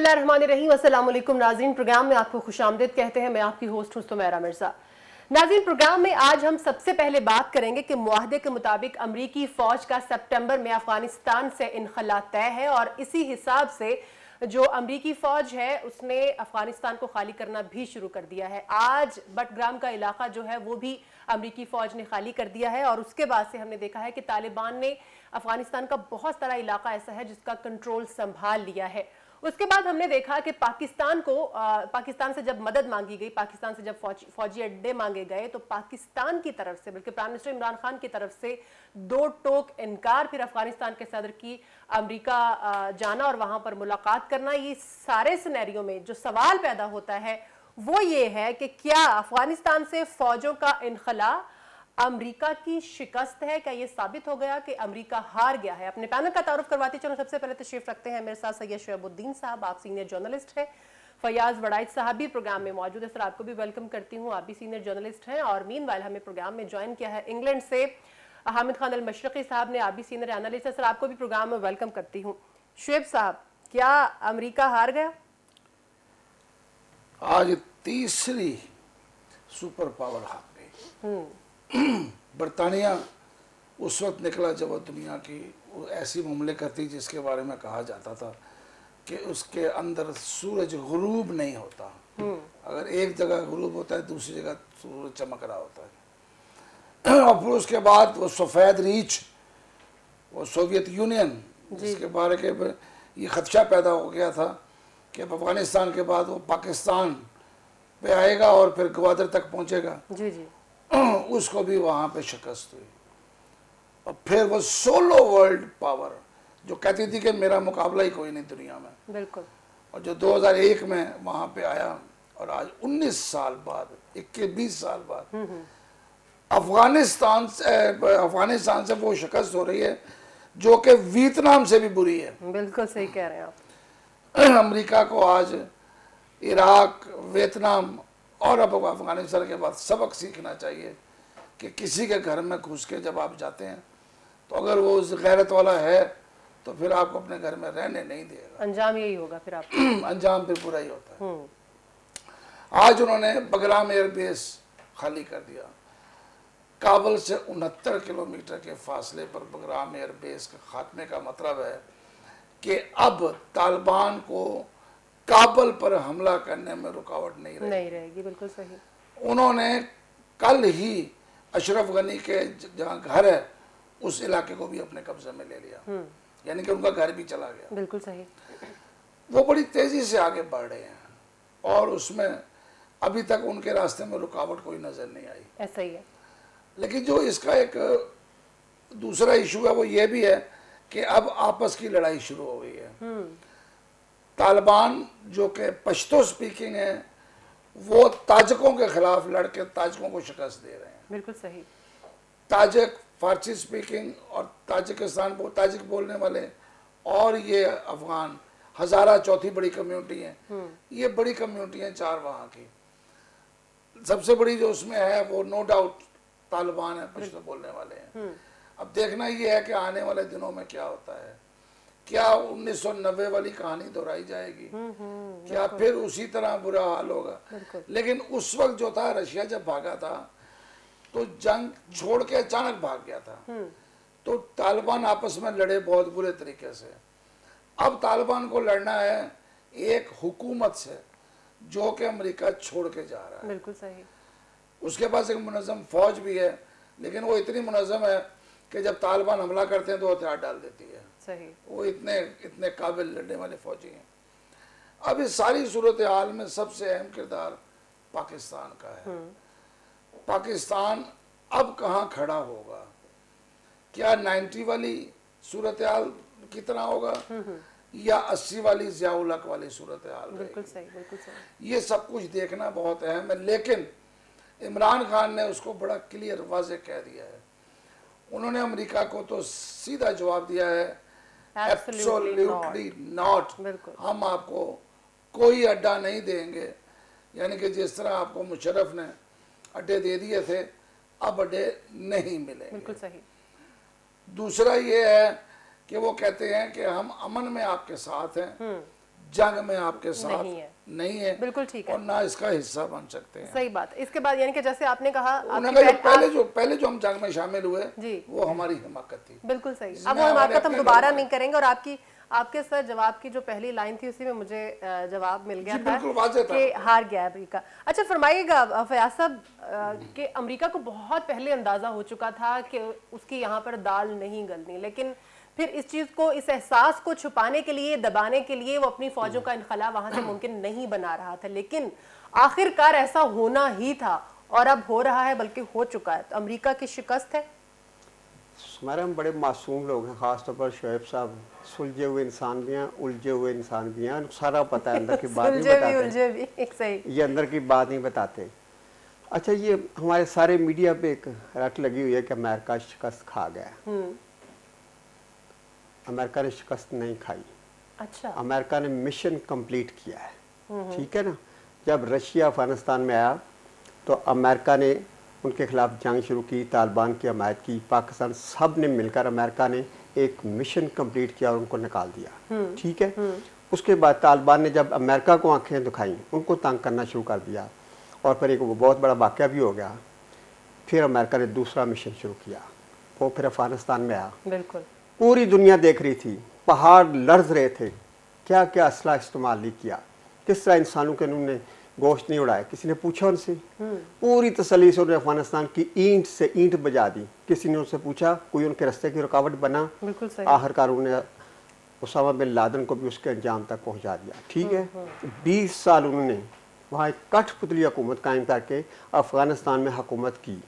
बिस्मिल्लाहिर्रहमानिर्रहीम। अस्सलाम वालेकुम नाज़रीन, प्रोग्राम में आपको खुशामदीद कहते हैं। मैं आपकी होस्ट हूं सुमैरा मिर्जा। नाज़रीन, प्रोग्राम में आज हम सबसे पहले बात करेंगे कि मुआहदे के मुताबिक अमरीकी फ़ौज का सितंबर में अफगानिस्तान से इनखला तय है और इसी हिसाब से जो अमरीकी फ़ौज है उसने अफगानिस्तान को खाली करना भी शुरू कर दिया है। आज बटग्राम का इलाका जो है वो भी अमरीकी फ़ौज ने खाली कर दिया है और उसके बाद से हमने देखा है कि तालिबान ने अफगानिस्तान का बहुत सारा इलाका ऐसा है जिसका कंट्रोल संभाल लिया है। उसके बाद हमने देखा कि पाकिस्तान से जब मदद मांगी गई, पाकिस्तान से जब फौजी अड्डे मांगे गए, तो पाकिस्तान की तरफ से, बल्कि प्राइम मिनिस्टर इमरान खान की तरफ से दो टोक इनकार। फिर अफगानिस्तान के सदर की अमेरिका जाना और वहां पर मुलाकात करना। ये सारे सिनेरियो में जो सवाल पैदा होता है वो ये है कि क्या अफगानिस्तान से फौजों का इनखला अमेरिका की शिकस्त है? क्या यह साबित हो गया कि अमेरिका हार गया है? अपने पैनल का तारुफ करवाते चलो। सबसे पहले तशरीफ रखते हैं मेरे साथ सैयद शुएबुद्दीन साहब, आप सीनियर जर्नलिस्ट हैं। फयाज वड़ाइच साहब भी प्रोग्राम में मौजूद है, सर आपको भी वेलकम करती हूँ, आप भी सीनियर जर्नलिस्ट हैं। और मीनवाइल हमें प्रोग्राम में ज्वाइन किया है इंग्लैंड से हामिद खान अल मशरकी साहब ने, आप भी सीनियर एनालिस्ट है, सर आपको भी प्रोग्राम में वेलकम करती हूँ। शुएब साहब, क्या अमेरिका हार गया? आज तीसरी सुपर पावर हार गई। बरतानिया उस वक्त निकला जब वो दुनिया की ऐसी मुमलिकत थी जिसके बारे में कहा जाता था कि उसके अंदर सूरज गुरूब नहीं होता। अगर एक जगह गुरूब होता है दूसरी जगह सूरज चमक रहा होता है। और फिर उसके बाद वो सफ़ेद रीछ, वो सोवियत यूनियन, जिसके बारे के ये खदशा पैदा हो गया था कि अब अफगानिस्तान के बाद वो पाकिस्तान पे आएगा और फिर ग्वादर तक पहुंचेगा। जी जी। उसको भी वहां पे शिकस्त हुई। और फिर वो सोलो वर्ल्ड पावर जो कहती थी कि मेरा मुकाबला ही कोई नहीं दुनिया में, बिल्कुल, और जो 2001 में वहां पे आया और आज 19 साल बाद, 21-20 साल बाद अफगानिस्तान से वो शिकस्त हो रही है जो कि वियतनाम से भी बुरी है। बिल्कुल सही कह रहे हैं आप। अमेरिका को आज इराक, वियतनाम और अब अफगानिस्तान के बाद सबक सीखना चाहिए कि किसी के घर में घुस के जब आप जाते हैं तो अगर वो उस गैरत वाला है तो फिर आपको अपने घर में रहने नहीं देगा। अंजाम यही होगा फिर आप। अंजाम फिर बुरा ही होता है। आज उन्होंने बगराम एयरबेस खाली कर दिया। काबुल से 69 किलोमीटर के फासले पर बगराम एयरबेस के खात्मे का मतलब है कि अब तालिबान को काबुल पर हमला करने में रुकावट नहीं रहेगी। बिल्कुल सही। उन्होंने कल ही अशरफ गनी के जहाँ घर है उस इलाके को भी अपने कब्जे में ले लिया, यानी कि उनका घर भी चला गया। बिल्कुल सही। वो बड़ी तेजी से आगे बढ़ रहे हैं और उसमें अभी तक उनके रास्ते में रुकावट कोई नजर नहीं आई। ऐसा ही है। लेकिन जो इसका एक दूसरा इशू है वो ये भी है कि अब आपस की लड़ाई शुरू हो गई है। तालिबान जो कि पश्तो स्पीकिंग है वो ताजिकों के खिलाफ लड़के ताजिकों को शिकस्त दे रहे हैं। बिल्कुल सही। ताजिक फारसी स्पीकिंग और ताजिक बोलने वाले और ये अफगान हज़ारा चौथी बड़ी कम्युनिटी है। ये बड़ी कम्युनिटी हैं चार वहाँ की। सबसे बड़ी जो उसमें है वो नो डाउट तालिबान है, पश्तो बोलने वाले हैं। अब देखना ये है कि आने वाले दिनों में क्या होता है। क्या 1990 वाली कहानी दोहराई जाएगी? क्या फिर उसी तरह बुरा हाल होगा? लेकिन उस वक्त जो था, रशिया जब भागा था तो जंग छोड़ के अचानक भाग गया था, तो तालिबान आपस में लड़े बहुत बुरे तरीके से। अब तालिबान को लड़ना है एक हुकूमत से जो कि अमेरिका छोड़ के जा रहा है। बिल्कुल सही। उसके पास एक मुनज़्ज़म फौज भी है, लेकिन वो इतनी मुनज़्ज़म है कि जब तालिबान हमला करते हैं तो हथियार डाल देती है। सही। वो इतने काबिल लड़ने वाले फौजी हैं। अब इस सारी सूरत हाल में सबसे अहम किरदार पाकिस्तान का है। पाकिस्तान अब कहाँ खड़ा होगा? क्या 90 वाली सूरत हाल की तरह होगा या 80 वाली ज़िया-उल हक वाली सूरत हाल? बिल्कुल सही, बिल्कुल सही। ये सब कुछ देखना बहुत अहम है, लेकिन इमरान खान ने उसको बड़ा क्लियर वाज़े कह दिया है। उन्होंने अमेरिका को तो सीधा जवाब दिया है, एब्सोल्युटली नॉट, हम आपको कोई अड्डा नहीं देंगे। यानी कि जिस तरह आपको मुशर्रफ ने अड्डे दे दिए थे, अब अड्डे नहीं मिलेंगे। बिल्कुल सही। दूसरा ये है कि वो कहते हैं कि हम अमन में आपके साथ हैं, जंग में आपके साथ नहीं है बिल्कुल ठीक है, और ना इसका हिस्सा बन सकते हैं। सही बात। इसके बाद यानी कि जैसे आपने कहा उन्होंने कहा पहले जो हम जंग में शामिल हुए वो हमारी हिमाकत थी। बिल्कुल सही। अब वो हिमाकत हम दोबारा नहीं करेंगे। और आपके सर जवाब की जो पहली लाइन थी उसी में मुझे जवाब मिल गया था कि हार गया अमेरिका। अच्छा फरमाइएगा फयाज साहब कि अमेरिका को बहुत पहले अंदाजा हो चुका था कि उसकी यहाँ पर दाल नहीं गलनी, लेकिन फिर इस चीज को, इस एहसास को छुपाने के लिए, दबाने के लिए वो अपनी फौजों का इनखला वहां से मुमकिन नहीं बना रहा था, लेकिन आखिरकार ऐसा होना ही था और अब हो रहा है, बल्कि हो चुका है। तो अमेरिका की शिकस्त है। हमारे हम बड़े मासूम लोग हैं, खासतौर पर शोएब साहब सुलझे हुए इंसान भी हैं, उलझे हुए इंसान भी हैं, सारा पता है, अंदर की बात नहीं बताते। उलझे भी, एक सही। ये अंदर की बात नहीं बताते। अच्छा, ये हमारे सारे मीडिया पे एक रट लगी हुई है कि अमेरिका शिकस्त खा गया। अमेरिका ने शिकस्त नहीं खाई। अच्छा, अमेरिका ने मिशन कंप्लीट किया है, ठीक है ना। जब रशिया अफगानिस्तान में आया तो अमेरिका ने उनके खिलाफ जंग शुरू की, तालिबान की हमायत की, पाकिस्तान, सब ने मिलकर अमेरिका ने एक मिशन कंप्लीट किया और उनको निकाल दिया, ठीक है। उसके बाद तालिबान ने जब अमेरिका को आंखें दिखाई, उनको तंग करना शुरू कर दिया और फिर एक बहुत बड़ा वाक़या भी हो गया। फिर अमेरिका ने दूसरा मिशन शुरू किया, वो फिर अफगानिस्तान में आया। बिल्कुल पूरी दुनिया देख रही थी, पहाड़ लर्ज रहे थे, क्या क्या असला इस्तेमाल नहीं किया, किस तरह इंसानों के उन्होंने गोश्त नहीं उड़ाया। किसी ने पूछा उनसे, पूरी तसल्ली से उन्होंने अफगानिस्तान की ईंट से ईंट बजा दी। किसी ने उनसे पूछा, कोई उनके रास्ते की रुकावट बना। आखिरकार उन्होंने उसामा बिन लादेन को भी उसके अंजाम तक पहुंचा दिया, ठीक है। 20 साल उन्होंने वहाँ एक कठपुतली हुकूमत कायम करके अफगानिस्तान में हुकूमत की।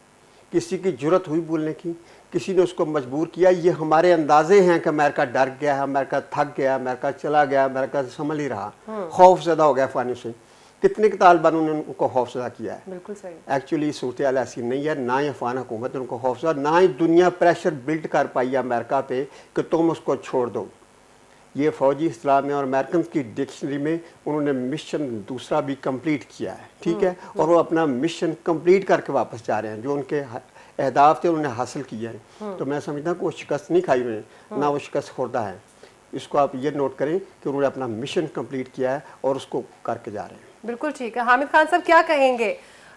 किसी की जुर्रत हुई बोलने की, किसी ने उसको मजबूर किया। ये हमारे अंदाजे हैं कि अमेरिका डर गया है, अमेरिका थक गया, अमेरिका चला गया, अमेरिका संभल ही रहा, खौफ ज़्यादा हो गया अफगानियों से। कितने के तालिबान ने उनको खौफजदा किया है। बिल्कुल सही। एक्चुअली सूरत ऐसी नहीं है, ना ही अफगान हुकूमत ने उनको खौफजदा, ना ही दुनिया प्रेशर बिल्ड कर पाई है अमेरिका पे कि तुम उसको छोड़ दो। ये फ़ौजी इस्लाम में और अमेरिकन की डिक्शनरी में उन्होंने मिशन दूसरा भी कंप्लीट किया है, ठीक है। और वो अपना मिशन कंप्लीट करके वापस जा रहे हैं, जो उनके अहदाफ थे उन्होंने हासिल किए हैं। तो मैं समझता हूँ कि वो शिकस्त नहीं खाई उन्होंने, ना वो शिकस्त खुर्दा है। इसको आप ये नोट करें कि उन्होंने अपना मिशन कंप्लीट किया है और उसको करके जा रहे हैं। बिल्कुल ठीक है। हामिद खान साहब क्या कहेंगे?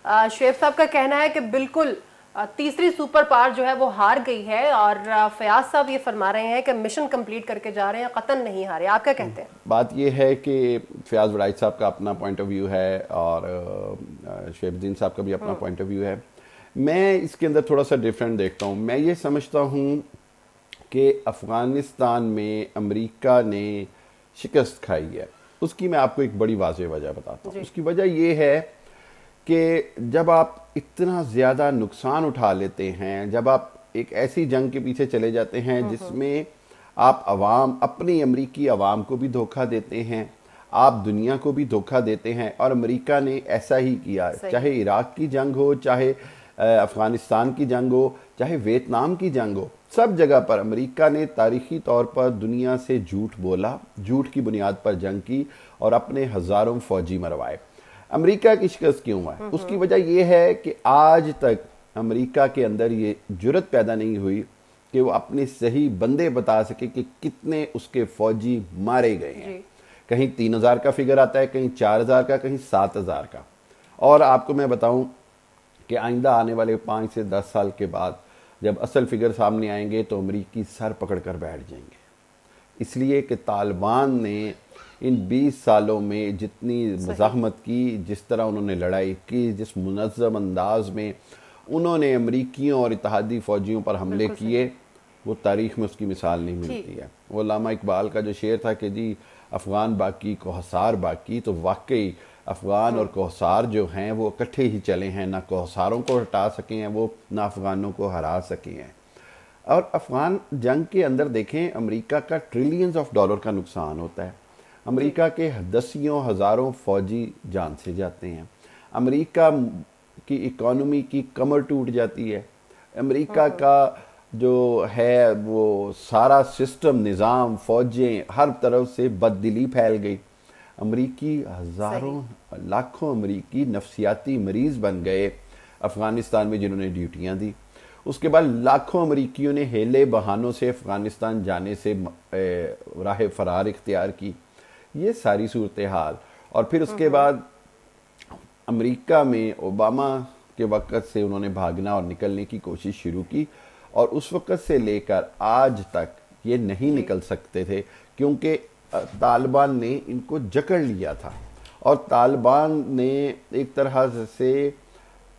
शेफ साहब का कहना है कि बिल्कुल तीसरी सुपर पावर जो है वो हार गई है और फयाज साहब ये फरमा रहे हैं कि मिशन कंप्लीट करके जा रहे हैं, कतन नहीं हारे। आप क्या कहते हैं? बात ये है कि फयाज वड़ाइच साहब का अपना पॉइंट ऑफ व्यू है और शेफुद्दीन साहब का भी अपना पॉइंट ऑफ व्यू है। मैं इसके अंदर थोड़ा सा डिफरेंट देखता हूँ। मैं ये समझता हूँ कि अफ़गानिस्तान में अमेरिका ने शिकस्त खाई है। उसकी मैं आपको एक बड़ी वाज़ेह वजह बताता हूँ। उसकी वजह यह है कि जब आप इतना ज़्यादा नुकसान उठा लेते हैं, जब आप एक ऐसी जंग के पीछे चले जाते हैं जिसमें आप अवाम, अपनी अमरीकी अवाम को भी धोखा देते हैं, आप दुनिया को भी धोखा देते हैं, और अमेरिका ने ऐसा ही किया। चाहे इराक की जंग हो, चाहे अफ़गानिस्तान की जंग हो, चाहे वियतनाम की जंग हो, सब जगह पर अमेरिका ने तारीखी तौर पर दुनिया से झूठ बोला, झूठ की बुनियाद पर जंग की और अपने हज़ारों फौजी मरवाए। अमेरिका की शिकस्त क्यों हुआ है? उसकी वजह यह है कि आज तक अमेरिका के अंदर ये जुर्रत पैदा नहीं हुई कि वो अपने सही बंदे बता सके कि कितने उसके फौजी मारे गए हैं। कहीं 3000 का फिगर आता है, कहीं 4000 का, कहीं 7000 का। और आपको मैं बताऊं कि आइंदा आने वाले 5 से 10 साल के बाद जब असल फिगर सामने आएंगे तो अमरीकी सर पकड़ कर बैठ जाएंगे, इसलिए कि तालिबान ने इन 20 सालों में जितनी मज़ाहमत की, जिस तरह उन्होंने लड़ाई की, जिस मुनज़्ज़म अंदाज में उन्होंने अमरीकियों और इत्तेहादी फ़ौजियों पर हमले किए, वो तारीख़ में उसकी मिसाल नहीं मिलती है। वो अल्लामा इकबाल का जो शेर था कि जी अफ़गान बाकी कोहसार बाकी, तो वाकई अफ़गान और कोहसार जो हैं वो इकट्ठे ही चले हैं, ना कोहसारों को हटा सके हैं वो, ना अफ़गानों को हरा सके हैं। और अफ़गान जंग के अंदर देखें, अमेरिका का ट्रिलियंस ऑफ डॉलर का नुकसान होता है, अमेरिका के दसियों हज़ारों फ़ौजी जान से जाते हैं, अमेरिका की इकॉनमी की कमर टूट जाती है, अमेरिका का जो है वो सारा सिस्टम, निज़ाम, फ़ौजें, हर तरफ से बददिली फैल गई। अमरीकी हज़ारों लाखों अमरीकी नफ्सियाती मरीज़ बन गए अफ़गानिस्तान में जिन्होंने ड्यूटियां दी। उसके बाद लाखों अमरीकियों ने हेले बहानों से अफ़गानिस्तान जाने से राह फ़रार इख्तियार की। ये सारी सूरत हाल। और फिर उसके बाद अमेरिका में ओबामा के वक्त से उन्होंने भागना और निकलने की कोशिश शुरू की, और उस वक्त से लेकर आज तक ये नहीं निकल सकते थे, क्योंकि तालिबान ने इनको जकड़ लिया था। और तालिबान ने एक तरह से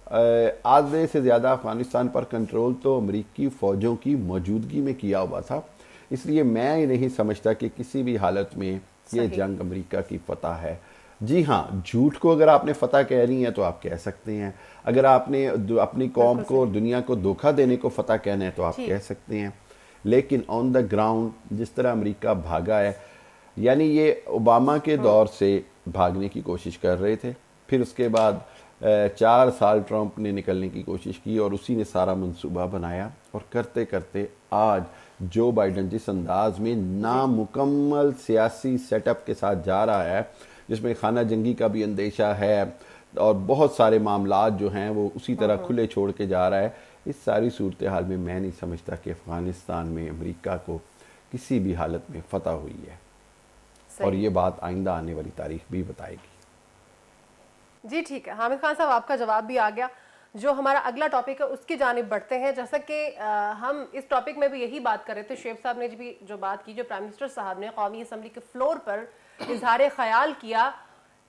आधे से ज़्यादा अफ़गानिस्तान पर कंट्रोल तो अमेरिकी फ़ौजों की मौजूदगी में किया हुआ था। इसलिए मैं ये नहीं समझता कि किसी भी हालत में ये जंग अमेरिका की फतह है। जी हाँ, झूठ को अगर आपने फतह कह रही हैं तो आप कह सकते हैं, अगर आपने अपनी कौम को और दुनिया को धोखा देने को फतह कहना है तो आप कह सकते हैं। लेकिन ऑन द ग्राउंड जिस तरह अमेरिका भागा है, यानी ये ओबामा के दौर से भागने की कोशिश कर रहे थे, फिर उसके बाद 4 साल ट्रंप ने निकलने की कोशिश की और उसी ने सारा मंसूबा बनाया, और करते करते आज जो बाइडन जिस अंदाज में नामुकम्मल सियासी सेटअप के साथ जा रहा है, जिसमें खाना जंगी का भी अंदेशा है और बहुत सारे मामलात जो हैं वो उसी तरह खुले छोड़ के जा रहा है, इस सारी सूरत हाल में मैं नहीं समझता कि अफ़गानिस्तान में अमेरिका को किसी भी हालत में फतह हुई है। और ये बात आइंदा आने वाली तारीख भी बताएगी। जी ठीक है, हामिद खान साहब आपका जवाब भी आ गया। जो हमारा अगला टॉपिक है उसकी जानिब बढ़ते हैं। जैसा कि हम इस टॉपिक में भी यही बात कर रहे थे, शुएब साहब ने भी जो बात की, जो प्राइम मिनिस्टर साहब ने कौमी असम्बली के फ्लोर पर इजहार ख्याल किया,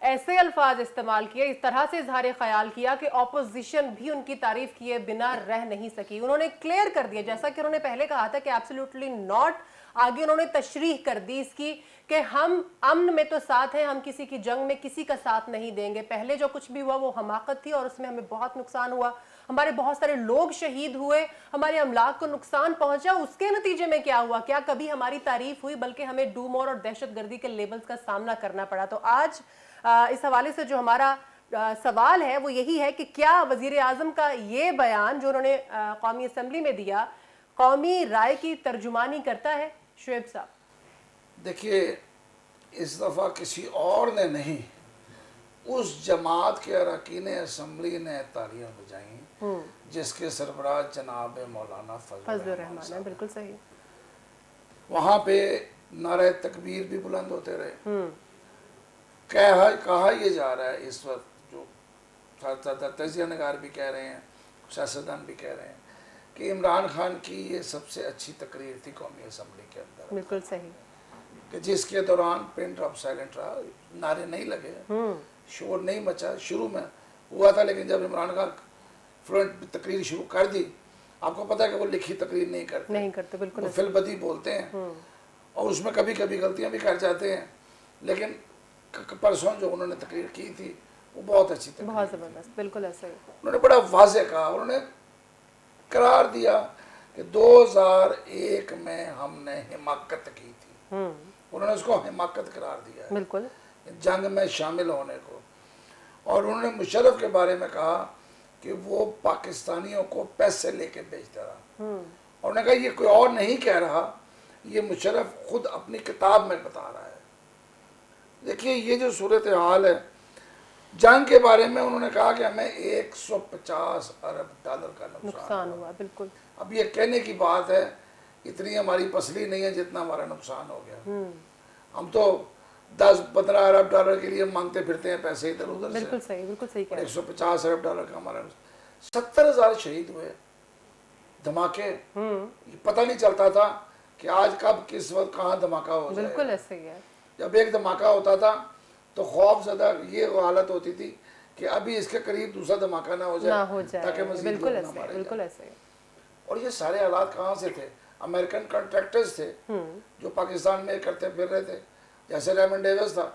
ऐसे अल्फाज इस्तेमाल किए, इस तरह से इजहार ख्याल किया कि ऑपोजिशन भी उनकी तारीफ किए बिना रह नहीं सकी। उन्होंने क्लियर कर दिया, जैसा कि उन्होंने पहले कहा था कि एब्सोल्युटली नॉट, आगे उन्होंने तशरीह कर दी इसकी कि हम अमन में तो साथ हैं, हम किसी की जंग में किसी का साथ नहीं देंगे। पहले जो कुछ भी हुआ वो हमाकत थी और उसमें हमें बहुत नुकसान हुआ, हमारे बहुत सारे लोग शहीद हुए, हमारे अमलाक को नुकसान पहुंचा। उसके नतीजे में क्या हुआ? क्या कभी हमारी तारीफ हुई? बल्कि हमें डूमोर और दहशतगर्दी के लेबल्स का सामना करना पड़ा। तो आज इस हवाले से जो हमारा सवाल है वो यही है कि क्या वजीर आजम का ये बयान जो उन्होंने कौमी असम्बली में दिया, कौमी राय की तर्जुमानी करता है? शुएब साहब, देखिए, इस दफ़ा किसी और ने नहीं, उस जमात के अरकान असम्बली ने तालियां बजाई जिसके सरबराह जनाब मौलाना फजल रहमान है। बिल्कुल सही। वहाँ पे नारे तकबीर भी बुलंद होते रहे। कहा यह जा रहा है इस वक्त, जो तजिया नगार भी कह रहे हैं, सियासतदान भी कह रहे हैं, कि इमरान खान की ये सबसे अच्छी तकरीर थी कौमी असम्बली के अंदर। बिल्कुल सही। कि जिसके दौरान पिन ड्रॉप साइलेंट रहा, नारे नहीं लगे, शोर नहीं मचा। शुरू में हुआ था, लेकिन जब इमरान खान फ्रंट तकरीर शुरू कर दी, आपको पता है कि वो लिखी तकरीर नहीं करते, बिल्कुल वो फिलबदी बोलते हैं और उसमें कभी कभी गलतियां भी कर जाते हैं। लेकिन परसों जो उन्होंने तकरीर की थी वो बहुत अच्छी तकरीर, बहुत ज़बरदस्त, बिल्कुल ऐसा ही। उन्होंने बड़ा वाज़े कहा, उन्होंने करार दिया कि 2001 में हमने हिमाकत की थी। उन्होंने उसको हिमाकत करार दिया है, बिल्कुल, जंग में शामिल होने को। और उन्होंने मुशर्रफ के बारे में कहा कि वो पाकिस्तानियों को पैसे लेके बेचता रहा। और उन्होंने कहा ये कोई और नहीं कह रहा, ये मुशर्रफ खुद अपनी किताब में बता रहा है। देखिए, ये जो सूरत हाल है जंग के बारे में, उन्होंने कहा कि हमें 150 अरब डॉलर का नुकसान हुआ। बिल्कुल। अब ये कहने की बात है, इतनी हमारी पसली नहीं है जितना हमारा नुकसान हो गया। हम तो 10-15 अरब डॉलर के लिए मांगते फिरते हैं पैसे इधर उधर से। बिल्कुल सही, बिल्कुल सही। 150 अरब डॉलर का हमारा 70,000 शहीद हुए, धमाके, पता नहीं चलता था कि आज कब किस वक्त कहाँ धमाका हो जाए। बिल्कुल ऐसे ही है। जब एक धमाका होता था तो खौफजदा ये हालत होती थी कि अभी इसके करीब दूसरा धमाका ना हो जाए ताकि मज़ीद बिल्कुल लोग ना ऐसे, मारे बिल्कुल जाएं। ऐसे। और ये सारे हालात कहाँ से थे? अमेरिकन कॉन्ट्रैक्टर्स थे जो पाकिस्तान में करते फिर रहे थे। जैसे रेमंड डेविस था,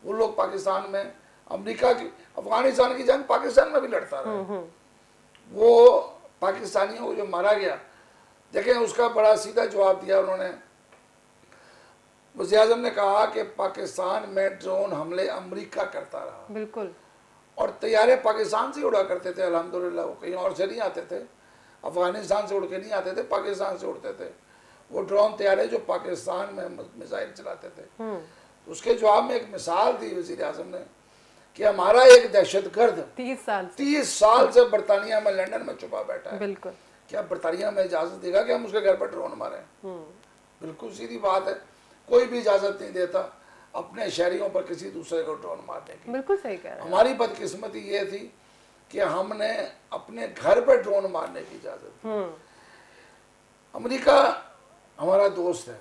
वो लोग पाकिस्तान में, अमेरिका की अफगानिस्तान की जंग पाकिस्तान में भी लड़ता रहा। वो पाकिस्तानियों को जो मारा गया, देखें उसका बड़ा सीधा जवाब दिया उन्होंने। वज़ीर आज़म ने कहा कि पाकिस्तान में ड्रोन हमले अमेरिका करता रहा। बिल्कुल। और तैयारे पाकिस्तान से उड़ा करते थे, अल्हम्दुलिल्लाह, वो कहीं और से नहीं आते थे, अफगानिस्तान से उड़ के नहीं आते थे, पाकिस्तान से उड़ते थे वो ड्रोन तैयारे जो पाकिस्तान में मिसाइल चलाते थे। उसके जवाब में एक मिसाल दी वज़ीर आज़म ने कि हमारा एक दहशतगर्द 30 साल से बरतानिया में, लंदन में छुपा बैठा है। बिल्कुल। क्या बरतानिया में इजाज़त देगा कि हम उसके घर पर ड्रोन मारें? बिल्कुल सीधी बात है, कोई भी इजाज़त नहीं देता। अपने शहरियों पर किसी दूसरे को ड्रोन मारने की। बिल्कुल सही कह रहे हैं। हमारी बदकिस्मती ये थी कि हमने अपने घर पर ड्रोन मारने की इजाजत दी। अमेरिका हमारा दोस्त है,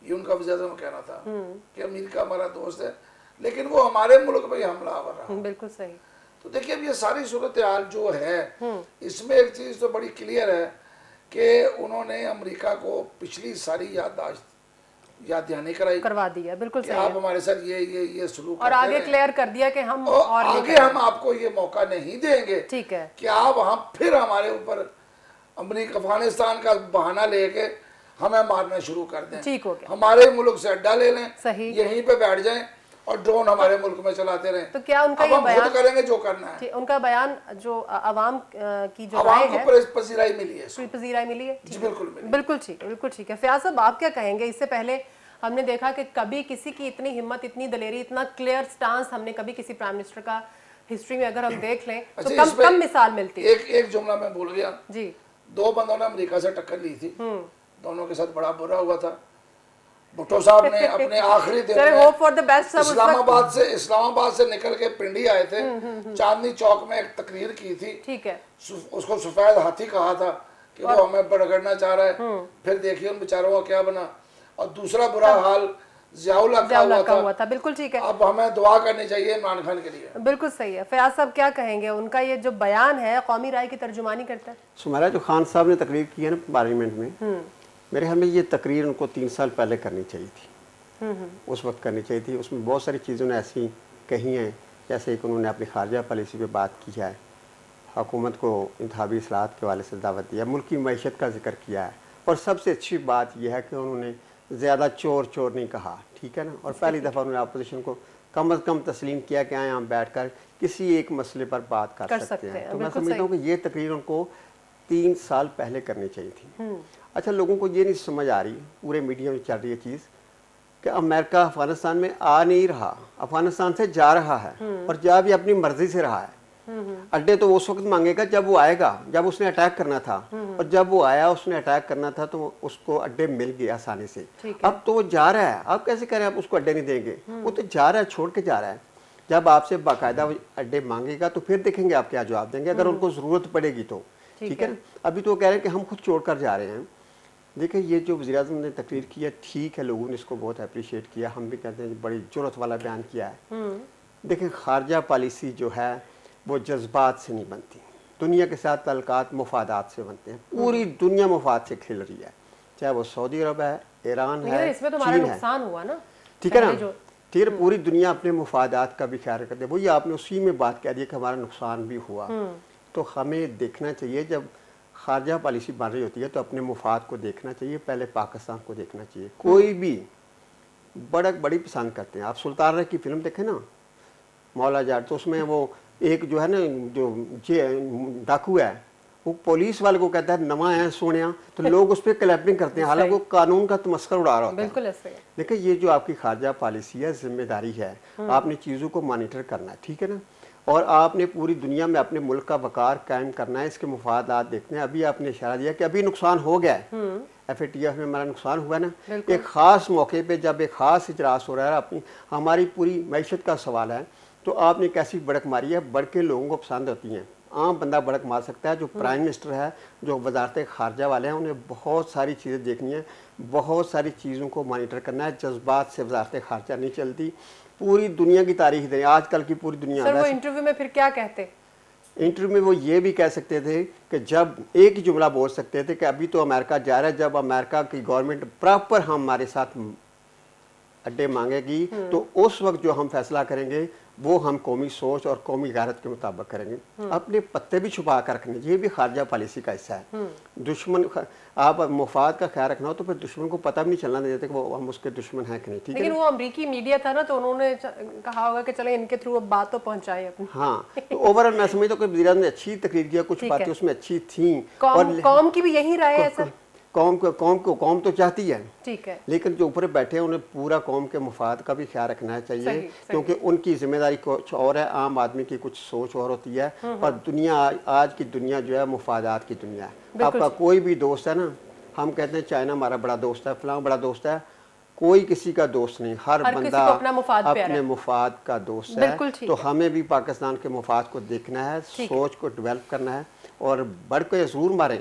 ये उनका वज़ीर-ए-आज़म कहना था कि अमेरिका हमारा दोस्त है, लेकिन वो हमारे मुल्क पे ही हमलावर रहा। बिल्कुल सही। तो देखिए अब ये सारी सूरत हाल जो है, इसमें एक चीज़ तो बड़ी क्लियर है कि उन्होंने अमेरिका को पिछली सारी याद दहानी करवा दिया। बिल्कुल कि सही आप है। हमारे साथ ये सलूक और करते आगे रहे। क्लियर कर दिया कि हम और और नहीं आगे करेंगे। हम आपको ये मौका नहीं देंगे ठीक है। कि आप हम फिर हमारे ऊपर अफगानिस्तान का बहाना लेके हमें मारना शुरू कर दें। ठीक हो गया। हमारे मुल्क से अड्डा ले लें, सही। यहीं पे बैठ जाएं और ड्रोन हमारे मुल्क में चलाते रहें। तो क्या उनका अब ये हम बयान खुद करेंगे जो करना है। उनका बयान जो अवाम की जो राय आवाम है, को पजीराई मिली है इसको। पजीराई मिली है। जी बिल्कुल मिली। बिल्कुल ठीक है, बिल्कुल ठीक है। फयाज साहब आप क्या कहेंगे? इससे पहले हमने देखा कि कभी किसी की इतनी हिम्मत, इतनी दलेरी, इतना क्लियर स्टांस हमने कभी किसी प्राइम मिनिस्टर का हिस्ट्री में अगर हम देख लें तो अच्छा, कम मिसाल मिलती है। एक जुमला मैं भूल गया जी। दो बंदों ने अमेरिका से टक्कर ली थी, दोनों के साथ बड़ा बुरा हुआ था। भुट्टो साहब ने अपने आखिरी दिन में hope for the best Islamabad से निकल के पिंडी आए थे, चांदनी चौक में एक तकरीर की थी। ठीक है। उसको सफेद हाथी कहा था कि वो हमें बड़गड़ना चाह रहा है। फिर देखिए उन बेचारों का क्या बना। और दूसरा बुरा हाल ज़ियाउल हक का हुआ था। बिल्कुल ठीक है। अब हमें दुआ करनी चाहिए इमरान खान के लिए। बिल्कुल सही है। फयाज साहब क्या कहेंगे? उनका ये जो बयान है कौमी राय की तर्जुमानी करता है। सुमेरा, जो खान साहब ने तकरीर की है ना पार्लियामेंट में, मेरे ख्याल में ये तकरीर उनको 3 साल पहले करनी चाहिए थी। उस वक्त करनी चाहिए थी। उसमें बहुत सारी चीज़ों ने ऐसी कही हैं, जैसे एक उन्होंने अपनी खारजा पॉलिसी पे बात की है, हुकूमत को इंतखाबी इस्लाहत के वाले से दावत दिया, मुल्क की मैशत का जिक्र किया है, और सबसे अच्छी बात यह है कि उन्होंने ज़्यादा चोर चोर नहीं कहा। ठीक है ना। और पहली दफ़ा उन्होंने अपोजिशन को कम अज़ कम तस्लीम किया कि आए हम बैठ कर किसी एक मसले पर बात कर सकते हैं। तो मैं समझता हूँ कि ये तकरीर उनको 3 साल पहले करनी चाहिए थी। अच्छा, लोगों को ये नहीं समझ आ रही, पूरे मीडिया में चल रही है चीज़ कि अमेरिका अफगानिस्तान में आ नहीं रहा, अफगानिस्तान से जा रहा है, और जा भी अपनी मर्जी से रहा है। अड्डे तो उस वक्त मांगेगा जब वो आएगा, जब उसने अटैक करना था, और जब वो आया उसने अटैक करना था तो उसको अड्डे मिल गए आसानी से। अब तो वो जा रहा है, अब कैसे करें, आप उसको अड्डे नहीं देंगे? वो तो जा रहा है, छोड़ के जा रहा है। जब आपसे बाकायदा अड्डे मांगेगा तो फिर देखेंगे आप क्या जवाब देंगे, अगर उनको ज़रूरत पड़ेगी तो। ठीक है ना। अभी तो कह रहे हैं कि हम खुद छोड़ कर जा रहे हैं। देखिए, ये जो वज़ीर-ए-आज़म ने तकरीर किया, ठीक है, लोगों ने इसको बहुत अप्रिशिएट किया, हम भी कहते हैं बड़ी ज़रूरत वाला बयान किया है। देखिए, खारजा पॉलिसी जो है वो जज्बात से नहीं बनती, दुनिया के साथ तल्लुकात मुफादात से बनते हैं। पूरी दुनिया मुफाद से खेल रही है, चाहे वो सऊदी अरब है, ईरान है, इसमें तो हमारा नुकसान हुआ ना। ठीक है ना। ठीक है, पूरी दुनिया अपने मुफादात का भी ख्याल रखती है। वही आपने उसी में बात कह दी कि हमारा नुकसान भी हुआ। तो हमें देखना चाहिए, जब खारजा पॉलिसी बन रही होती है तो अपने मुफाद को देखना चाहिए, पहले पाकिस्तान को देखना चाहिए। कोई भी बड़ी पसंद करते हैं। आप सुल्तान की फिल्म देखें ना, मौला जाट, तो उसमें वो एक जो है ना, जो डाकू है, वो पुलिस वाले को कहता है नवा है सोनिया, तो लोग उस पर क्लैपिंग करते हैं, हालांकि वो कानून का तमस्कर उड़ा रहा होता है। बिल्कुल ऐसे। देखिए, ये जो आपकी खारजा पॉलिसी है, जिम्मेदारी है, आपने चीज़ों को मॉनिटर करना है। ठीक है ना। और आपने पूरी दुनिया में अपने मुल्क का वकार कायम करना है, इसके मुफादात देखने हैं। अभी आपने इशारा दिया कि अभी नुकसान हो गया है, FATF में हमारा नुकसान हुआ ना, एक ख़ास मौके पे जब एक ख़ास इजलास हो रहा है, अपनी हमारी पूरी मैशत का सवाल है, तो आपने कैसी बड़क मारी है। बड़के लोगों को पसंद होती हैं, आम बंदा बड़क मार सकता है। जो प्राइम मिनिस्टर है, जो वजारत खारजा वाले हैं, उन्हें बहुत सारी चीज़ें देखनी है, बहुत सारी चीज़ों को मॉनिटर करना है। जज्बात से वजारत खारजा नहीं चलती। पूरी दुनिया की तारीख दें, आजकल की पूरी दुनिया। सर, वो इंटरव्यू में फिर क्या कहते? इंटरव्यू में वो ये भी कह सकते थे कि जब एक ही जुमला बोल सकते थे कि अभी तो अमेरिका जा रहा है, जब अमेरिका की गवर्नमेंट प्रॉपर हमारे साथ अड्डे मांगेगी तो उस वक्त जो हम फैसला करेंगे वो हम कौमी सोच और कौमी गैरत के मुताबिक करेंगे। अपने पत्ते भी छुपा कर रखने, ये भी खारजा पॉलिसी का हिस्सा है। दुश्मन, आप मुफाद का ख्याल रखना हो तो फिर दुश्मन को पता भी नहीं चलना देते कि वो हम उसके दुश्मन हैं कि नहीं। ठीक है, लेकिन वो अमरीकी मीडिया था ना, तो उन्होंने कहा होगा कि चले इनके थ्रू अब बात तो पहुंचाएं अपनी। हाँ, तो ओवरऑल मैं समझता हूँ कि वज़ीर-ए-आज़म ने अच्छी तकरीर किया, कुछ बातें उसमें अच्छी थी। कौम की भी यही राय है सर? कौम तो चाहती है, ठीक है, लेकिन जो ऊपर बैठे हैं उन्हें पूरा कौम के मुफाद का भी ख्याल रखना चाहिए, क्योंकि उनकी जिम्मेदारी कुछ और है, आम आदमी की कुछ सोच और होती है। और दुनिया, आज की दुनिया जो है मुफादात की दुनिया है। आपका कोई भी दोस्त है ना, हम कहते हैं चाइना हमारा बड़ा दोस्त है, फलां बड़ा दोस्त है, कोई किसी का दोस्त नहीं, हर हर किसी बंदा को अपना मुफाद प्यारा अपने है। मुफाद का दोस्त बिल्कुल है। ठीक तो है। हमें भी पाकिस्तान के मुफाद को देखना है, ठीक सोच को डेवलप करना है और बढ़ के जरूर मारें,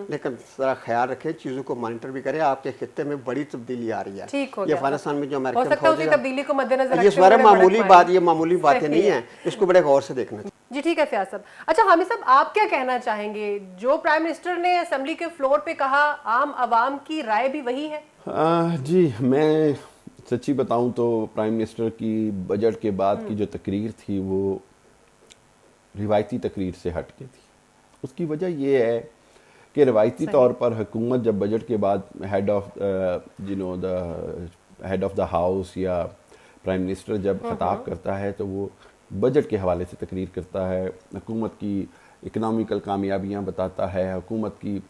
लेकिन जरा ख्याल रखें, चीज़ों को मॉनिटर भी करें। आपके खित्ते में बड़ी तब्दीली आ रही है। ठीक हो ये गया। अफगानिस्तान में जो हो अमेरिकन सकता है फौजी उसी तब्दीली को मद्देनजर ये रखते सारा हुए मामूली भड़क बात, मारी। ये मामूली बातें सही नहीं है। हैं, इसको बड़े गौर से देखना चाहिए। जी ठीक है फयाज साहब। अच्छा हामिद साहब, आप क्या कहना चाहेंगे? जो प्राइम मिनिस्टर ने असेंबली के फ्लोर पे कहा, आम आवाम की राय भी वही है? जी, मैं सच्ची बताऊं तो प्राइम मिनिस्टर की बजट के बाद की जो तकरीर थी वो रिवायती तकरीर से हट के थी। उसकी वजह ये है कि रिवायती तौर पर हुकूमत जब बजट के बाद head of the head of the house या प्राइम मिनिस्टर जब खिताब करता है तो वो बजट के हवाले से तकरीर करता है, हुकूमत की इकनॉमिकल कामयाबियाँ बताता है, हुकूमत की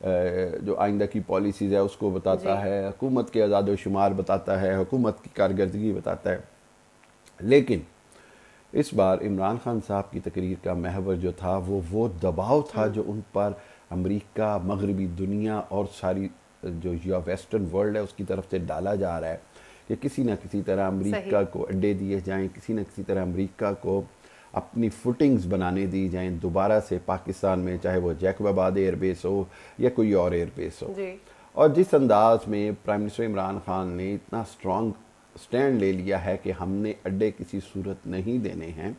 जो आइंदा की पॉलिसीज़ है उसको बताता है, हुकूमत के आज़ाद शुमार बताता है, हुकूमत की कारकर्दगी बताता है। लेकिन इस बार इमरान खान साहब की तकरीर का महवर जो था वो दबाव था जो उन पर अमेरिका, मगरबी दुनिया और सारी जो या वेस्टर्न वर्ल्ड है उसकी तरफ से डाला जा रहा है कि किसी न किसी तरह अमेरिका को अड्डे दिए जाएं, किसी न किसी तरह अमेरिका को अपनी फुटिंग्स बनाने दी जाएं दोबारा से पाकिस्तान में, चाहे वो जैकबाबाद एयरबेस हो या कोई और एयरबेस हो। जी। और जिस अंदाज में प्राइम मिनिस्टर इमरान खान ने इतना स्ट्रॉन्ग स्टैंड ले लिया है कि हमने अड्डे किसी सूरत नहीं देने हैं,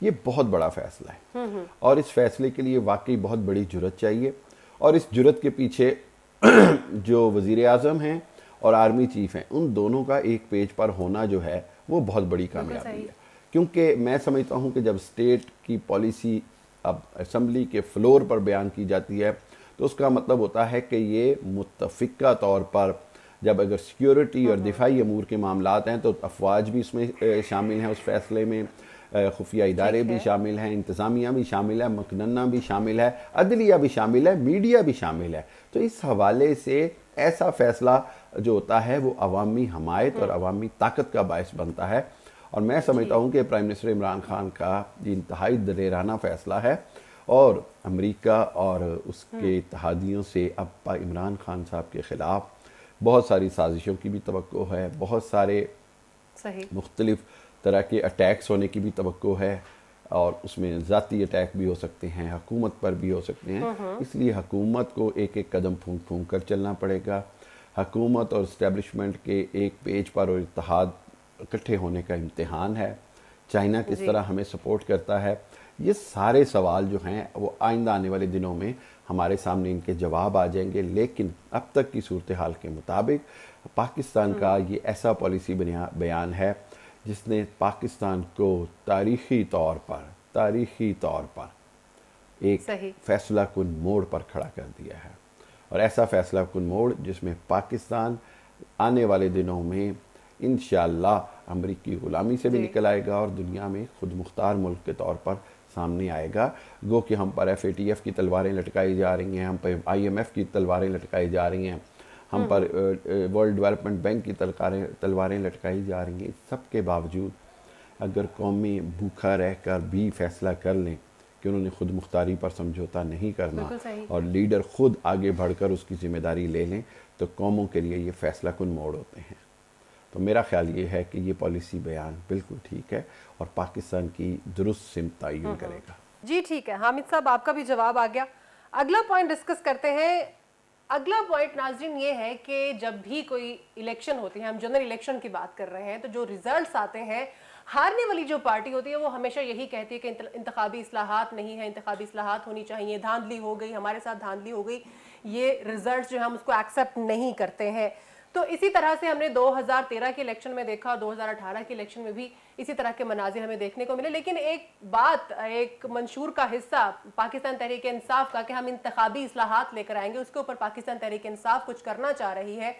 ये बहुत बड़ा फैसला है और इस फैसले के लिए वाकई बहुत बड़ी जुर्रत चाहिए। और इस जुर्रत के पीछे जो वज़ीर आज़म हैं और आर्मी चीफ हैं, उन दोनों का एक पेज पर होना जो है वो बहुत बड़ी कामयाबी है। क्योंकि मैं समझता हूँ कि जब स्टेट की पॉलिसी अब असम्बली के फ्लोर पर बयान की जाती है तो उसका मतलब होता है कि ये मुत्तफ़िका तौर पर जब अगर सिक्योरिटी और दिफाई अमूर के मामलात हैं तो अफवाज भी इसमें शामिल हैं, उस फैसले में खुफिया इदारे भी शामिल हैं, इंतज़ामिया भी शामिल है, मकनना भी शामिल है, अदलिया भी शामिल है, मीडिया भी शामिल है। तो इस हवाले से ऐसा फ़ैसला जो होता है वो अवामी हमायत और अवामी ताकत का बायस बनता है। और मैं समझता हूँ कि प्राइम मिनिस्टर इमरान खान का ये इंतहाई दलेराना फ़ैसला है और अमेरिका और उसके इत्तेहादियों से अब इमरान खान साहब के ख़िलाफ़ बहुत सारी साजिशों की भी तवक्को है, बहुत सारे मुख्तलिफ तरह के अटैक्स होने की भी तवक्को है और उसमें ज़ाती अटैक भी हो सकते हैं, हुकूमत पर भी हो सकते हैं। इसलिए हुकूमत को एक एक कदम फूंक फूंक कर चलना पड़ेगा। हुकूमत और इस्टेब्लिशमेंट के एक पेज पर और इत्तेहाद इकट्ठे होने का इम्तिहान है। चाइना किस तरह हमें सपोर्ट करता है, ये सारे सवाल जो हैं वो आइंदा आने वाले दिनों में हमारे सामने इनके जवाब आ जाएंगे। लेकिन अब तक की सूरत हाल के मुताबिक पाकिस्तान का ये ऐसा पॉलिसी बयान है जिसने पाकिस्तान को तारीख़ी तौर पर एक फ़ैसला कुन मोड़ पर खड़ा कर दिया है। और ऐसा फ़ैसला कुन मोड़ जिसमें पाकिस्तान आने वाले दिनों में इंशाअल्लाह अमरीकी ग़ुलामी से भी निकल आएगा और दुनिया में खुद मुख्तार मुल्क के तौर पर सामने आएगा। गो कि हम पर FATF की तलवारें लटकाई जा रही हैं, हम पर IMF की तलवारें लटकाई जा रही हैं, हम पर वर्ल्ड डेवलपमेंट बैंक की तलवारें लटकाई जा रही हैं। सब के बावजूद अगर कौमें भूखा रहकर भी फैसला कर लें कि उन्होंने खुद मुख्तारी पर समझौता नहीं करना और लीडर खुद आगे बढ़कर उसकी जिम्मेदारी ले लें तो कौमों के लिए ये फैसला कुन मोड़ होते हैं। तो मेरा ख्याल ये है कि ये पॉलिसी बयान बिल्कुल ठीक है और पाकिस्तान की दुरुस्त सिमत तयन करेगा। जी ठीक है हामिद साहब, आपका भी जवाब आ गया। अगला पॉइंट डिस्कस करते हैं। अगला पॉइंट नाज़रीन ये है कि जब भी कोई इलेक्शन होती है, हम जनरल इलेक्शन की बात कर रहे हैं, तो जो रिजल्ट्स आते हैं, हारने वाली जो पार्टी होती है वो हमेशा यही कहती है कि इंतखाबी इस्लाहात नहीं है, इंतखाबी इस्लाहात होनी चाहिए, धांधली हो गई, हमारे साथ धांधली हो गई, ये रिजल्ट्स जो हम उसको एक्सेप्ट नहीं करते हैं। तो इसी तरह से हमने 2013 के इलेक्शन में देखा, 2018 के इलेक्शन में भी इसी तरह के मनाजिर हमें देखने को मिले। लेकिन एक बात, एक मंशूर का हिस्सा पाकिस्तान तहरीक इंसाफ का कि हम इंतखाबी इस्लाहात लेकर आएंगे, उसके ऊपर पाकिस्तान तहरीक इंसाफ कुछ करना चाह रही है।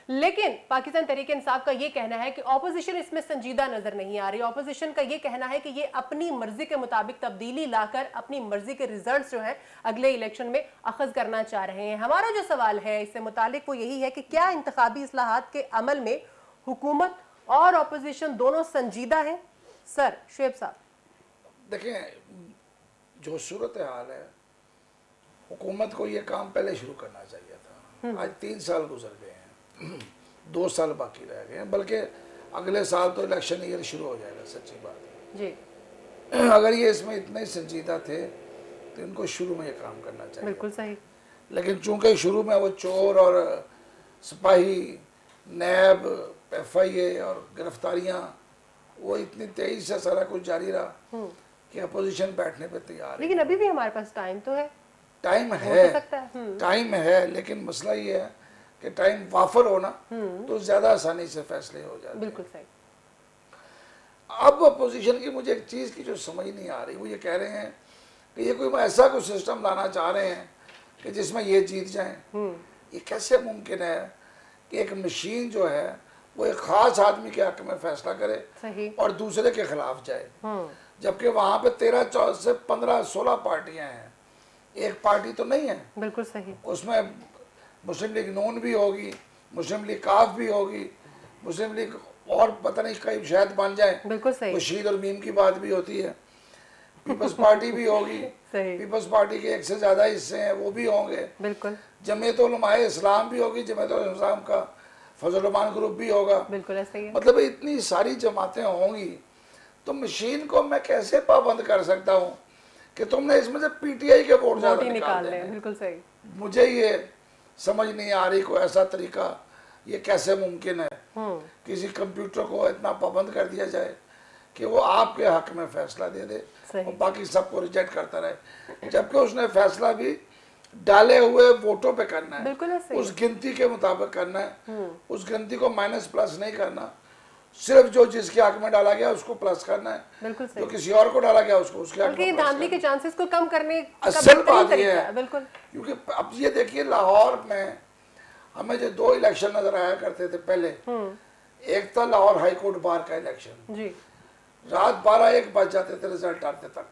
लेकिन पाकिस्तान तहरीक इंसाफ का ये कहना है कि ऑपोजिशन इसमें संजीदा नजर नहीं आ रही। ऑपोजिशन का ये कहना है कि ये अपनी मर्जी के मुताबिक तब्दीली लाकर अपनी मर्जी के रिजल्ट्स जो है अगले इलेक्शन में अखज करना चाह रहे हैं। हमारा जो सवाल है इससे मुतालिक वो यही है कि क्या इंतखाबी इस्लाहात के अमल में हुकूमत और ऑपोजिशन दोनों संजीदा है? सर शुएब साहब, देखें, जो सूरत हाल है, हुकूमत को ये काम पहले शुरू करना चाहिए था। आज 3 साल गुजर गए हैं। 2 साल बाकी रह गए हैं, बल्कि अगले साल तो इलेक्शन ईयर शुरू हो जाएगा। सच्ची बात है जी अगर ये इसमें इतने संजीदा थे तो इनको शुरू में ये काम करना चाहिए। बिल्कुल सही। लेकिन चूंकि शुरू में वो चोर और सिपाही, नैब, FIA और गिरफ्तारियां, वो इतनी तेजी से सारा कुछ जारी रहा कि अपोजिशन बैठने पे तैयार है। लेकिन अभी भी हमारे पास टाइम तो है, टाइम हो है, तो सकता है। टाइम है, लेकिन मसला ये है कि टाइम वाफर हो ना तो ज्यादा आसानी से फैसले हो जाते हैं। बिल्कुल सही। अब अपोजिशन की मुझे एक चीज की जो समझ नहीं आ रही, वो ये कह रहे हैं कि ये कोई ऐसा कुछ सिस्टम लाना चाह रहे हैं कि जिसमें ये जीत जाएं। ये कैसे मुमकिन है कि एक मशीन जो है वो एक खास आदमी के हक में फैसला करे सही। और दूसरे के खिलाफ जाए, जबकि वहां पे 13 से 15 16 पार्टियां हैं, एक पार्टी तो नहीं है। बिल्कुल सही। उसमें मुस्लिम लीग नून भी होगी, मुस्लिम लीग काफ भी होगी, मुस्लिम लीग और पता नहीं कई शायद बन जाए। बिल्कुल सही। मुशीद और मीम की बात भी होती है। पीपल्स पार्टी भी होगी, सही। पीपल्स पार्टी के 1 से ज्यादा हिस्से हैं, वो भी होंगे। बिल्कुल जमीयत उलमाए इस्लाम भी होगी, जमीयत उल इस्लाम का फजल रहमान ग्रुप भी होगा। बिल्कुल ऐसा ही है। मतलब इतनी सारी जमातें होंगी, तो मशीन को मैं कैसे पाबंद कर सकता हूँ कि तुमने इसमें से PTI के वोट ज्यादा वोट ही निकाल निकाल देने। लें। बिल्कुल सही। मुझे ये समझ नहीं आ रही कोई ऐसा तरीका, ये कैसे मुमकिन है किसी कंप्यूटर को इतना पाबंद कर दिया जाए कि वो आपके हक में फैसला दे दे सही। और बाकी सबको रिजेक्ट करता रहे, जबकि उसने फैसला भी डाले हुए वोटों पे करना है। बिल्कुल ऐसे ही। उस गिनती के मुताबिक करना है, उस गिनती को माइनस प्लस नहीं करना, सिर्फ जो जिसके हक में डाला गया उसको प्लस करना है, बिल्कुल जो सही। किसी और को डाला गया उसको उसके हक बल्कि ये में प्लस धांधली के करना है। चांसेस को कम करने का असल बेहतरीन बात ये तरीका है, है। बिल्कुल। क्योंकि अब ये देखिए लाहौर में हमें जो 2 इलेक्शन नजर आया करते थे पहले, एक था लाहौर हाई कोर्ट बार का इलेक्शन, जी रात 12-1 बज जाते थे रिजल्ट आते तक।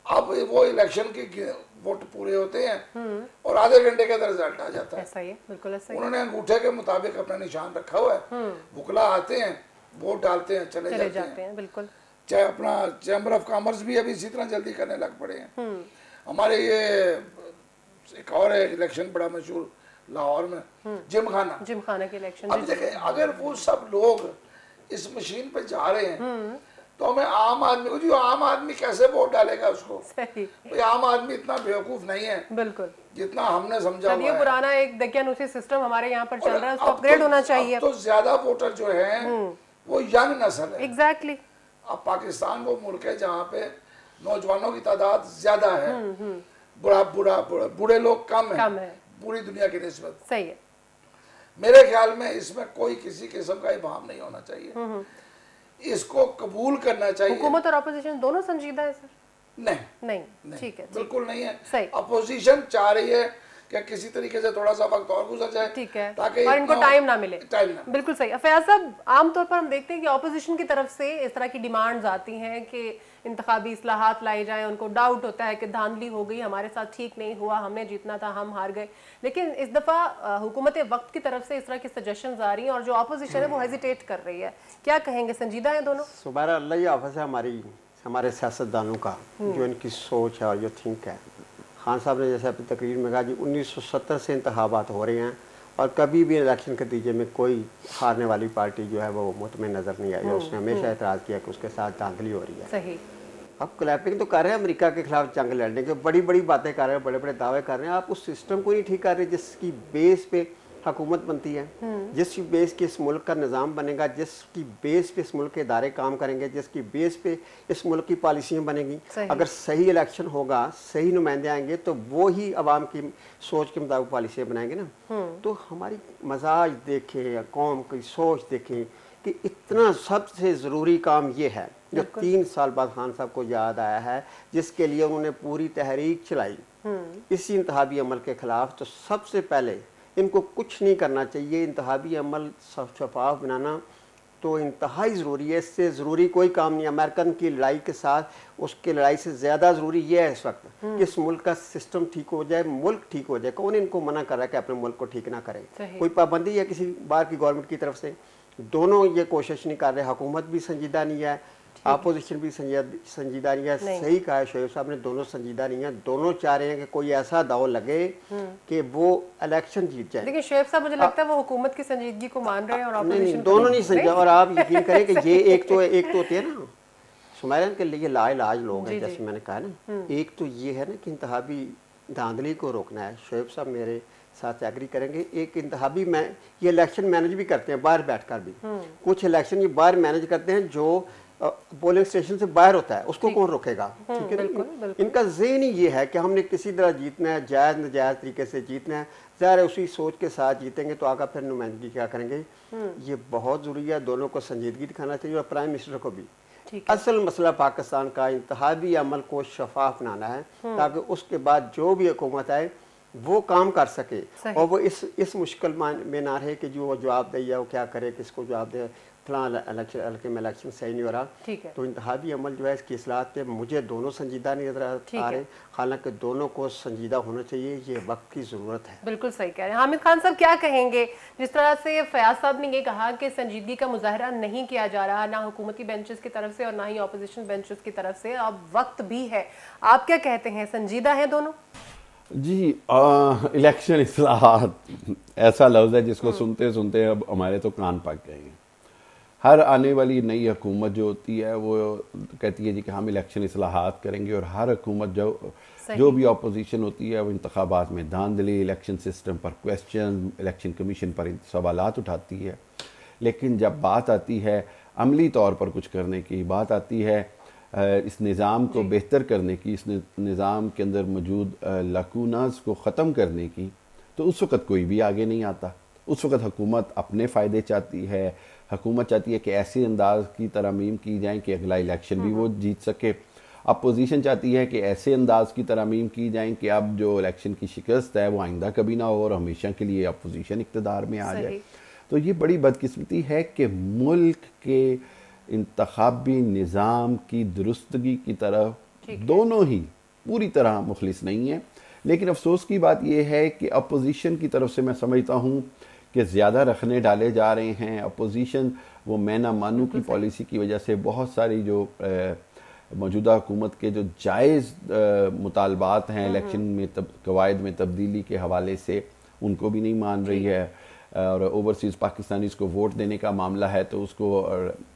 अब वो इलेक्शन के वोट पूरे होते हैं और आधे घंटे के अंदर रिजल्ट आ जाता है। ऐसा ही है। बिल्कुल ऐसा ही है। उन्होंने अंगूठे के मुताबिक अपना निशान रखा हुआ है, वुकला आते हैं, वोट डालते हैं, चले चले जाते जाते हैं। बिल्कुल। चाहे अपना चैम्बर ऑफ कॉमर्स भी अभी इसी तरह जल्दी करने लग पड़े हैं। हमारे ये एक और है इलेक्शन बड़ा मशहूर लाहौर में, जिमखाना। जिमखाना के इलेक्शन। अब देखें, अगर वो सब लोग इस मशीन पे जा रहे हैं तो हमें आम आदमी को, जो आम आदमी कैसे वोट डालेगा उसको? सही। कोई आम आदमी इतना बेवकूफ नहीं है बिल्कुल। जितना हमने समझा चलिए हुआ है। पुराना एक दकियानुसी सिस्टम हमारे यहाँ पर चल और रहा है, उसको अब अपग्रेड तो- होना चाहिए। अब तो ज्यादा वोटर जो है वो यंग नस्ल है। एग्जैक्टली। अब पाकिस्तान वो मुल्क है जहाँ पे नौजवानों की तादाद ज्यादा है, बूढ़े लोग कम कम है है। पूरी दुनिया की निस्बत। सही है। मेरे ख्याल में इसमें कोई किसी किस्म का इबाम नहीं होना चाहिए, इसको कबूल करना चाहिए। हुकूमत और अपोजिशन दोनों संजीदा है सर? नहीं, नहीं। ठीक है। बिल्कुल नहीं है। सही। अपोजिशन चाह रही है कि किसी तरीके से थोड़ा सा वक्त और गुजर जाए, ठीक है, ताकि और इनको टाइम ना मिले। टाइम ना। बिल्कुल सही। फयाज साहब, आमतौर पर हम देखते हैं कि ऑपोजिशन की तरफ से इस तरह की डिमांड्स आती हैं कि इंतखाबी इस्लाहात लाई जाए। उनको डाउट होता है कि धांधली हो गई, हमारे साथ ठीक नहीं हुआ, हमने जीतना था, हम हार गए। लेकिन इस दफ़ा हुकूमत वक्त की तरफ से इस तरह की सजेशंस आ रही हैं और जो ऑपोजिशन है वो हेजिटेट कर रही है। क्या कहेंगे, संजीदा है दोनों? सुबह अल्लाह ये ऑफिस है हमारे सियासतदानों का, जो इनकी सोच है और जो थिंक है। खान साहब ने जैसे अपनी तकरीर में कहा कि 1970 से इंतखाबात हो रहे हैं और कभी भी इलेक्शन के नतीजे में कोई हारने वाली पार्टी जो है वो मुतमिन नज़र नहीं आई। उसने हमेशा एतराज़ किया कि उसके साथ धांधली हो रही है। सही। अब क्लैपिंग तो कर रहे हैं अमेरिका के खिलाफ जंग लड़ने के, बड़ी बड़ी बातें कर रहे हैं, बड़े बड़े दावे कर रहे हैं। आप उस सिस्टम को नहीं ठीक कर रहे जिसकी बेस पे हुकूमत बनती है, जिसकी बेस के इस मुल्क का निज़ाम बनेगा, जिसकी बेस पे इस मुल्क के इदारे काम करेंगे, जिसकी बेस पे इस मुल्क की पॉलिसियाँ बनेंगी। अगर सही इलेक्शन होगा, सही नुमाइंदे आएंगे तो वो ही आवाम की सोच के मुताबिक पॉलिसियाँ बनाएंगे ना। तो हमारी मजाज देखें, कौम की सोच देखें कि इतना सबसे ज़रूरी काम ये है जो 3 साल बाद खान साहब को याद आया है, जिसके लिए उन्होंने पूरी तहरीक चलाई इसी इंतहाबी अमल के खिलाफ। तो सबसे पहले इनको कुछ नहीं करना चाहिए, इंतहाबी अमल शफाफ बनाना तो इंतहाई ज़रूरी है। इससे ज़रूरी कोई काम नहीं। अमेरिकन की लड़ाई के साथ उसकी लड़ाई से ज़्यादा ज़रूरी ये है इस वक्त कि इस मुल्क का सिस्टम ठीक हो जाए, मुल्क ठीक हो जाए। कौन इनको मना कर रहा है कि अपने मुल्क को ठीक ना करें? कोई पाबंदी है किसी बार की गवर्नमेंट की तरफ से? दोनों ये कोशिश नहीं कर रहे, हुकूमत भी संजीदा नहीं है अपोजिशन भी संजीदा नहीं है। सही कहा है शोएब साहब ने, दोनों संजीदा नहीं है। दोनों चाह रहे हैं कि कोई ऐसा दाव लगे कि वो इलेक्शन जीत जाए। लेकिन शोएब साहब मुझे लगता है वो हुकूमत की संजीदगी को मान रहे हैं और नहीं ऑपोजिशन दोनों नहीं संजीदा। और आप यकीन करें कि ये एक तो होती है ना सुमैरन के लिए लाइलाज लोग हैं, जैसे मैंने कहा ना। एक तो ये है ना कि इंतहाबी धांधली को रोकना है। शोएब साहब मेरे साथ एग्री करेंगे। एक इंतहाबी में ये इलेक्शन मैनेज भी करते हैं बाहर बैठकर भी। कुछ इलेक्शन ये बाहर मैनेज करते हैं जो पोलिंग स्टेशन से बाहर होता है, उसको कौन रोकेगा? ठीक है ना। इनका ज़हन ही ये है कि हमने किसी तरह जीतना है, जायज़ नजायज़ तरीके से जीतना है। ज़ाहिर है उसी सोच के साथ जीतेंगे तो आगे फिर नुमाइंदगी क्या करेंगे। ये बहुत ज़रूरी है, दोनों को संजीदगी दिखाना चाहिए और प्राइम मिनिस्टर को भी। असल मसला पाकिस्तान का इंतहाबी अमल को शफाफ बनाना है ताकि उसके बाद जो भी हुकूमत आए वो काम कर सके और वो इस मुश्किल में ना रहे कि जो वो जवाब दे वो क्या करे, किसको जवाब दे, फलां इलेक्शन सही नहीं हो रहा। तो इंतहाबी अमल जो है इसकी इस्लाहत पे मुझे दोनों संजीदा नजर आ रहे। हालांकि दोनों को संजीदा होना चाहिए, ये वक्त की ज़रूरत है। बिल्कुल सही कह रहे हैं। हामिद खान साहब क्या कहेंगे जिस तरह से फयाज साहब ने ये कहा कि संजीदगी का मुजाहरा नहीं किया जा रहा, ना हुकूमती बेंचेस की तरफ से और ना ही अपोजिशन बेंचेस की तरफ से, अब वक्त भी है। आप क्या कहते हैं, संजीदा हैं दोनों? जी इलेक्शन इस्लाहात ऐसा लफ्ज़ है जिसको सुनते सुनते अब हमारे तो कान पक गए हैं। हर आने वाली नई हुकूमत जो होती है वो कहती है जी कि हम इलेक्शन इस्लाहात करेंगे, और हर हुकूमत जो भी अपोजिशन होती है वो इंतखाबात में धांधली, इलेक्शन सिस्टम पर क्वेश्चन, इलेक्शन कमीशन पर सवालात उठाती है। लेकिन जब बात आती है अमली तौर पर कुछ करने की, बात आती है इस निज़ाम को बेहतर करने की, इस निज़ाम के अंदर मौजूद लकूनास को ख़त्म करने की, तो उस वक़्त कोई भी आगे नहीं आता। उस वक़्त हुकूमत अपने फ़ायदे चाहती है, हुकूमत चाहती है कि ऐसे अंदाज की तरमीम की जाए कि अगला इलेक्शन भी वो जीत सके। अपोजिशन चाहती है कि ऐसे अंदाज की तरमीम की जाए कि अब जो इलेक्शन की शिकस्त है वो आइंदा कभी ना हो और हमेशा के लिए अपोजिशन इक़्तिदार में आ जाए। तो ये बड़ी बदकिस्मती है कि मुल्क के इंतखाबी निज़ाम की दुरुस्तगी की तरफ दोनों ही पूरी तरह मुखलिस नहीं है। लेकिन अफसोस की बात यह है कि अपोजिशन की तरफ से मैं समझता हूँ कि ज़्यादा रखने डाले जा रहे हैं। अपोजिशन वो मैं ना मानूँ की पॉलिसी की वजह से बहुत सारी जो मौजूदा हुकूमत के जो जायज़ मुतालबात हैं इलेक्शन में कवायद में तब्दीली के हवाले से, उनको भी नहीं मान रही है। और ओवरसीज़ पाकिस्तानीज़ को वोट देने का मामला है तो उसको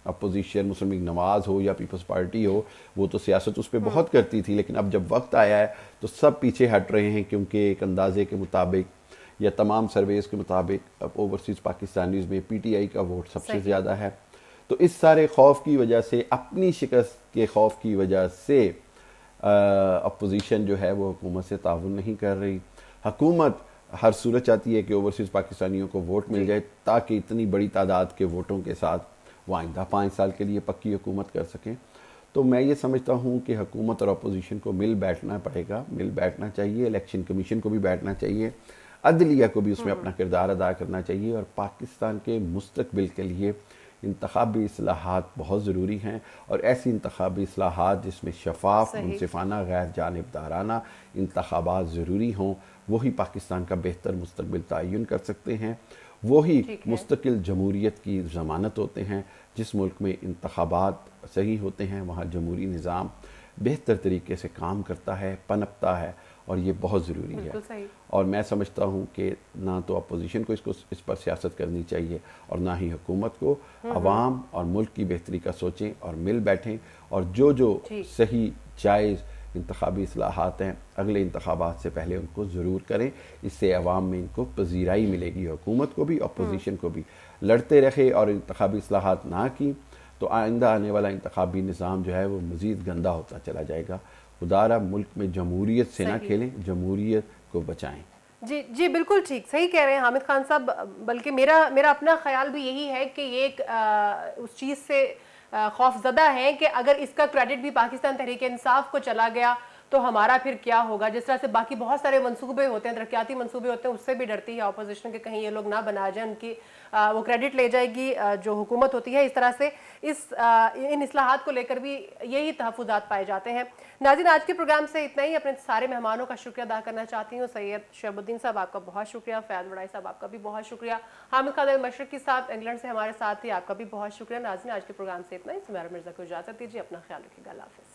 अपोजिशन मुस्लिम लीग नवाज़ हो या पीपल्स पार्टी हो, वो तो सियासत उस पर बहुत करती थी। लेकिन अब जब वक्त आया है तो सब पीछे हट रहे हैं, क्योंकि एक अंदाजे के मुताबिक या तमाम सर्वेज़ के मुताबिक अब ओवरसीज़ पाकिस्तानीज़ में PTI का वोट सबसे ज़्यादा है। तो इस सारे खौफ की वजह से, अपनी शिकस्त के खौफ की वजह से अपोजिशन जो है वो हुकूमत से ताउन नहीं कर रही। हुकूमत हर सूरत चाहती है कि ओवरसीज़ पाकिस्तानियों को वोट मिल जाए ताकि इतनी बड़ी तादाद के वोटों के साथ वो आइंदा 5 साल के लिए पक्की हुकूमत कर सकें। तो मैं ये समझता हूँ कि हुकूमत और अपोजिशन को मिल बैठना पड़ेगा, मिल बैठना चाहिए। इलेक्शन कमीशन को भी बैठना चाहिए, अदलिया को भी उसमें अपना किरदार अदा करना चाहिए। और पाकिस्तान के मुस्तकबिल के लिए इंतखाबी इस्लाहात बहुत ज़रूरी हैं, और ऐसी इंतखाबी इस्लाहात जिसमें शफाफ, मुनसिफाना, गैर जानिबदाराना इंतखाबात ज़रूरी हों, वही पाकिस्तान का बेहतर मुस्तकबिल तयन कर सकते हैं। वही मुस्तकिल जमहूरियत की ज़मानत होते हैं। जिस मुल्क में इंतखाबात सही होते हैं वहाँ जमहूरी निज़ाम बेहतर तरीके से काम करता है, पनपता है, और ये बहुत ज़रूरी है। और मैं समझता हूँ कि ना तो अपोजिशन को इस पर सियासत करनी चाहिए और ना ही हुकूमत को। अवाम और मुल्क की बेहतरी का सोचें और मिल बैठें, और जो सही जायज़ इंतखाबी इस्लाहात हैं अगले इंतखाबात से पहले उनको ज़रूर करें। इससे अवाम में इनको पजीराई मिलेगी, हुकूमत को भी अपोजिशन को भी। लड़ते रहे और इंतखाबी इस्लाहात ना की तो आइंदा आने वाला इंतखाबी निज़ाम जो है वो मज़ीद गंदा होता चला जाएगा। खुदारा मुल्क में जमहूरियत से ना खेलें, जमहूरियत को बचाएं। जी बिल्कुल ठीक, सही कह रहे हैं हामिद खान साहब। बल्कि मेरा अपना ख्याल भी यही है कि ये उस चीज़ से खौफजदा है कि अगर इसका क्रेडिट भी पाकिस्तान तहरीक इंसाफ को चला गया तो हमारा फिर क्या होगा। जिस तरह से बाकी बहुत सारे मंसूबे होते हैं, तरक्याती मंसूबे होते हैं, उससे भी डरती है अपोजिशन के कहीं ये लोग ना बना जाए, उनकी वो क्रेडिट ले जाएगी जो हुकूमत होती है। इस तरह से इन इस्लाहात को लेकर भी यही तहफ़्फ़ुज़ात पाए जाते हैं। नाज़रीन, आज के प्रोग्राम से इतना ही। अपने सारे मेहमानों का शुक्रिया अदा करना चाहती हूँ। सैयद शहाबुद्दीन साहब, आपका बहुत शुक्रिया। फैज़ वड़ाई साहब, आपका भी बहुत शुक्रिया। हामिद खादिर मशरकी साहब इंग्लैंड से हमारे साथ थे, आपका भी बहुत शुक्रिया। नाज़रीन, आज के प्रोग्राम से इतना ही। सुमेरा मिर्ज़ा को इजाज़त दीजिए, अपना ख्याल रखिएगा। अल्लाह हाफ़िज़।